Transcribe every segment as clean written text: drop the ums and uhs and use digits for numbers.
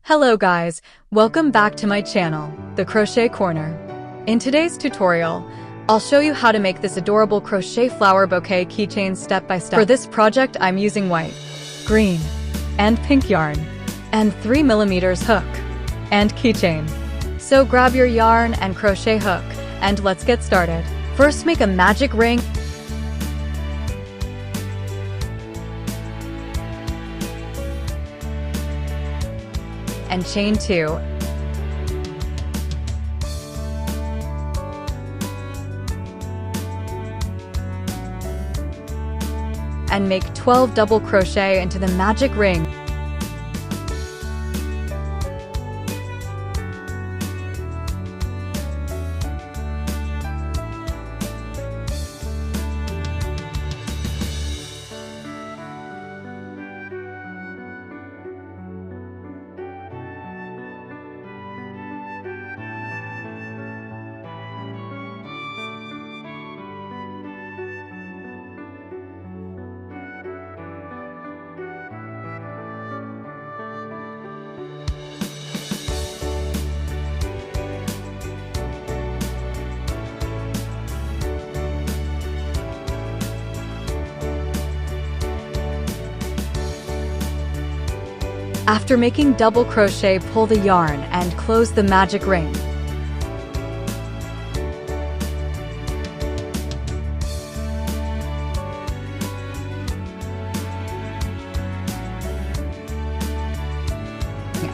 Hello guys, welcome back to my channel, The Crochet Corner. In today's tutorial, I'll show you how to make this adorable crochet flower bouquet keychain step by step. For this project I'm using white, green, and pink yarn, and 3mm hook, and keychain. So grab your yarn and crochet hook, and let's get started. First make a magic ring and chain 2. And make 12 double crochet into the magic ring. After making double crochet, pull the yarn and close the magic ring.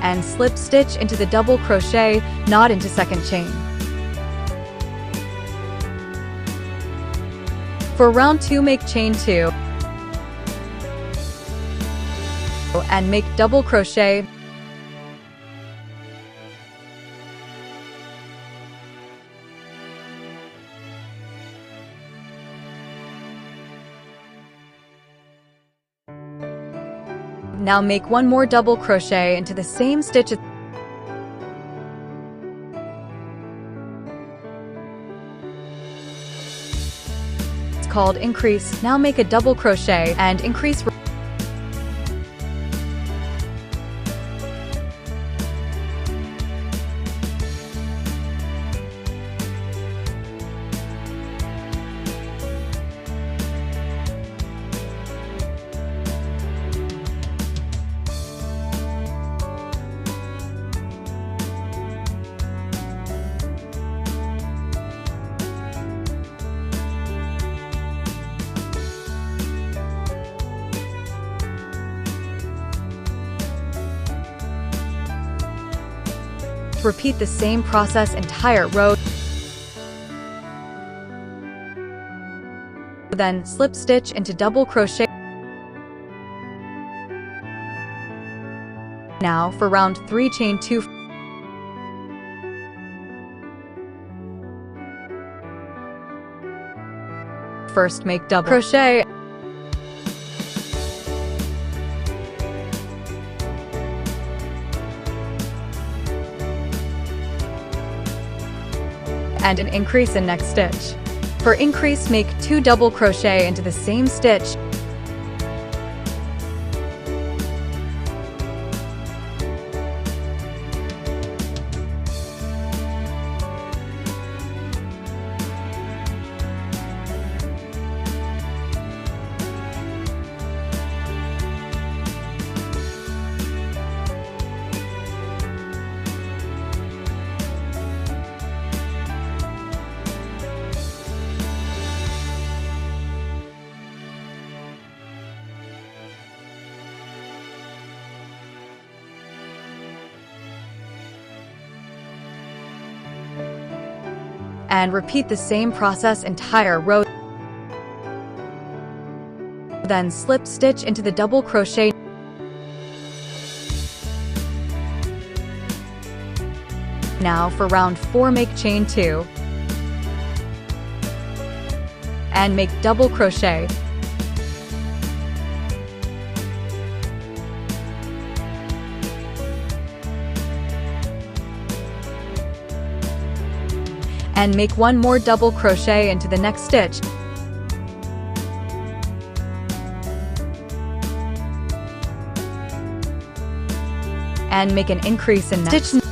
And slip stitch into the double crochet, not into second chain. For round 2, make chain 2. And make double crochet. Now make one more double crochet into the same stitch. It's called increase. Now make a double crochet and increase. Repeat the same process entire row. Then slip stitch into double crochet. Now for round 3, chain 2. First make double crochet. And an increase in next stitch. For increase, make 2 double crochet into the same stitch. And repeat the same process entire row. Then slip stitch into the double crochet. Now for round 4, make chain 2. And make double crochet. And make one more double crochet into the next stitch. and make an increase in next stitch.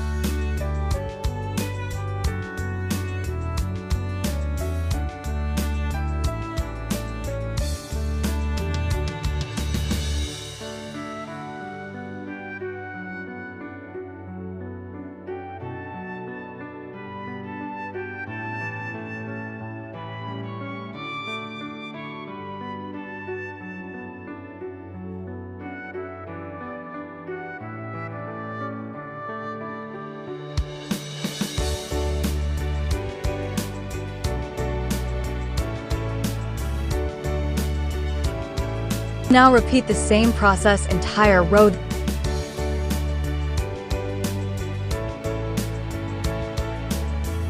Now repeat the same process entire row.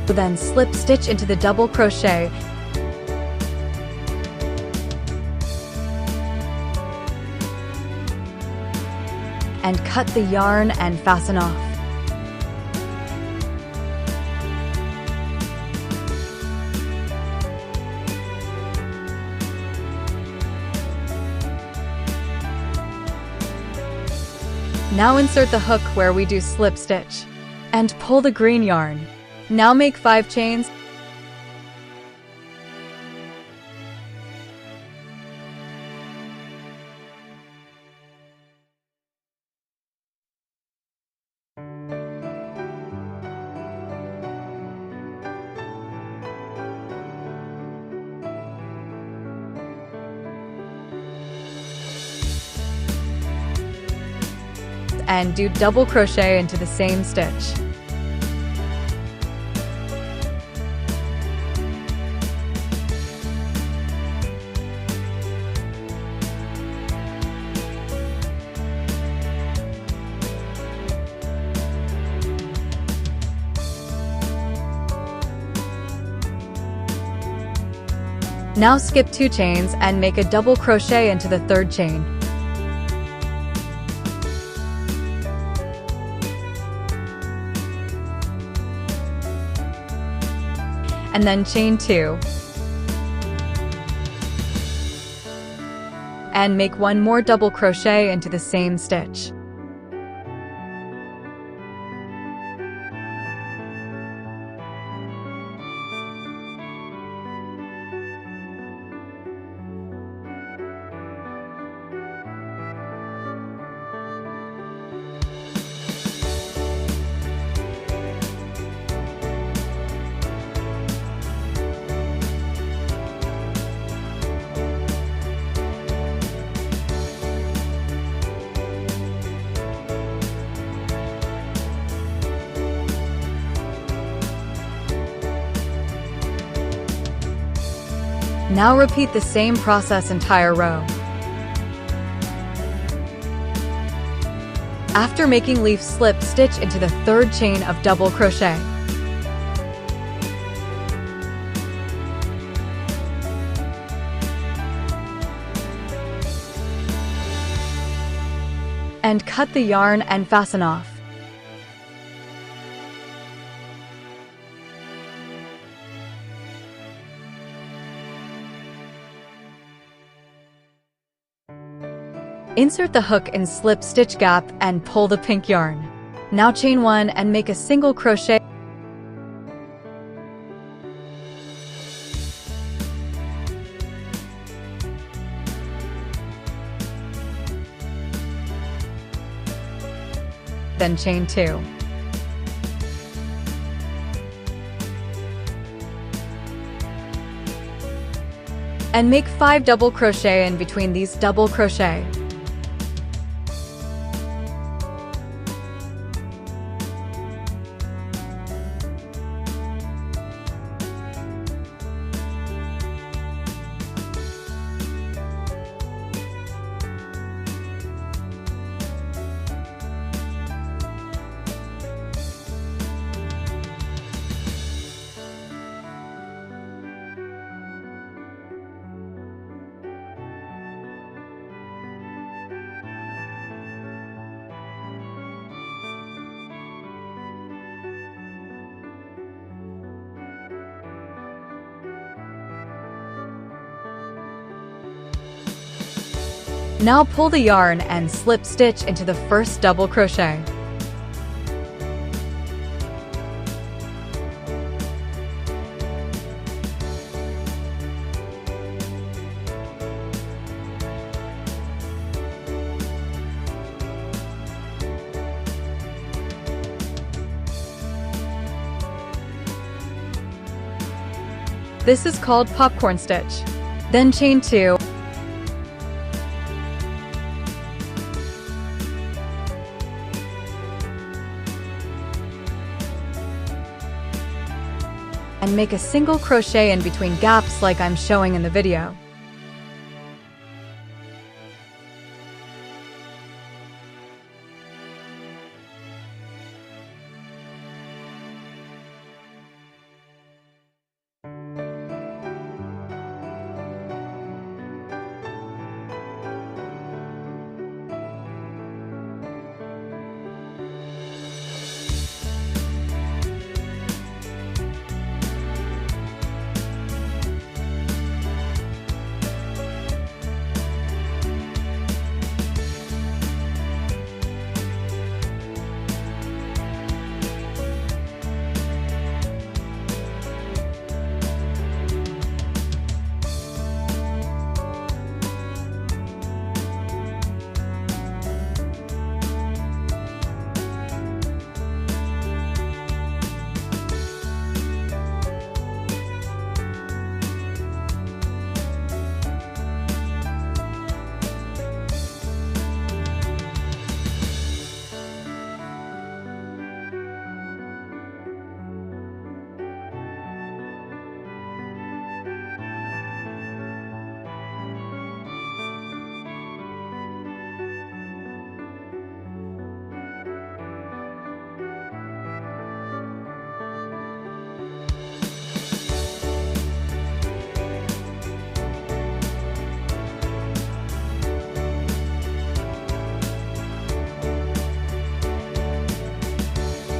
Then slip stitch into the double crochet and cut the yarn and fasten off. Now insert the hook where we do slip stitch and pull the green yarn. Now make 5 chains. And do double crochet into the same stitch. Now skip 2 chains and make a double crochet into the 3rd chain. And then chain 2 and make 1 more double crochet into the same stitch. Now repeat the same process entire row. After making leaf, slip stitch into the 3rd chain of double crochet. And cut the yarn and fasten off. Insert the hook in slip stitch gap and pull the pink yarn. Now chain 1 and make a single crochet. Then chain 2. And make 5 double crochet in between these double crochet. Now pull the yarn and slip stitch into the first double crochet. This is called popcorn stitch. Then chain 2. And make a single crochet in between gaps like I'm showing in the video.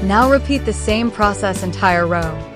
Now repeat the same process entire row.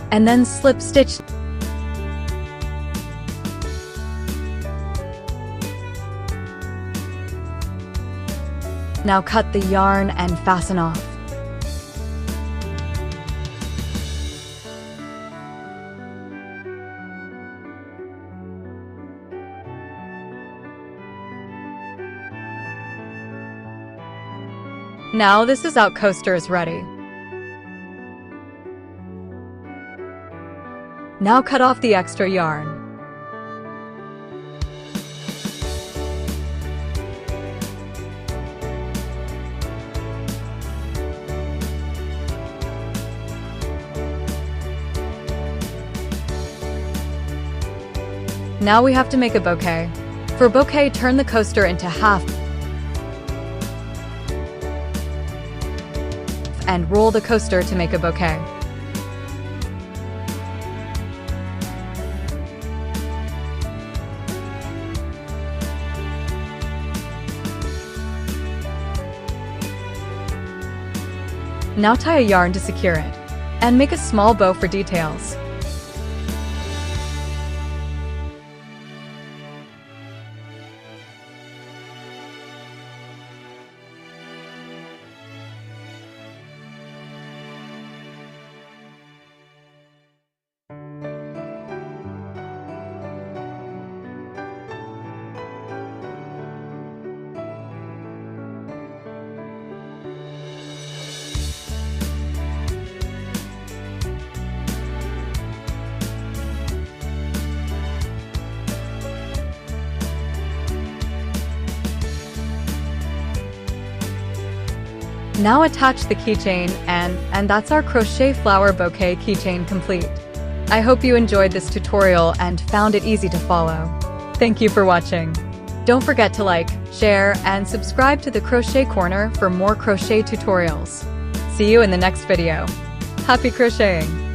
And then slip stitch. Now cut the yarn and fasten off. Now this is out coaster is ready. Now cut off the extra yarn. Now we have to make a bouquet. For bouquet, turn the coaster into half and roll the coaster to make a bouquet. Now tie a yarn to secure it, and make a small bow for details. Now attach the keychain and that's our crochet flower bouquet keychain complete. I hope you enjoyed this tutorial and found it easy to follow. Thank you for watching. Don't forget to like, share, and subscribe to the Crochet Corner for more crochet tutorials. See you in the next video. Happy crocheting!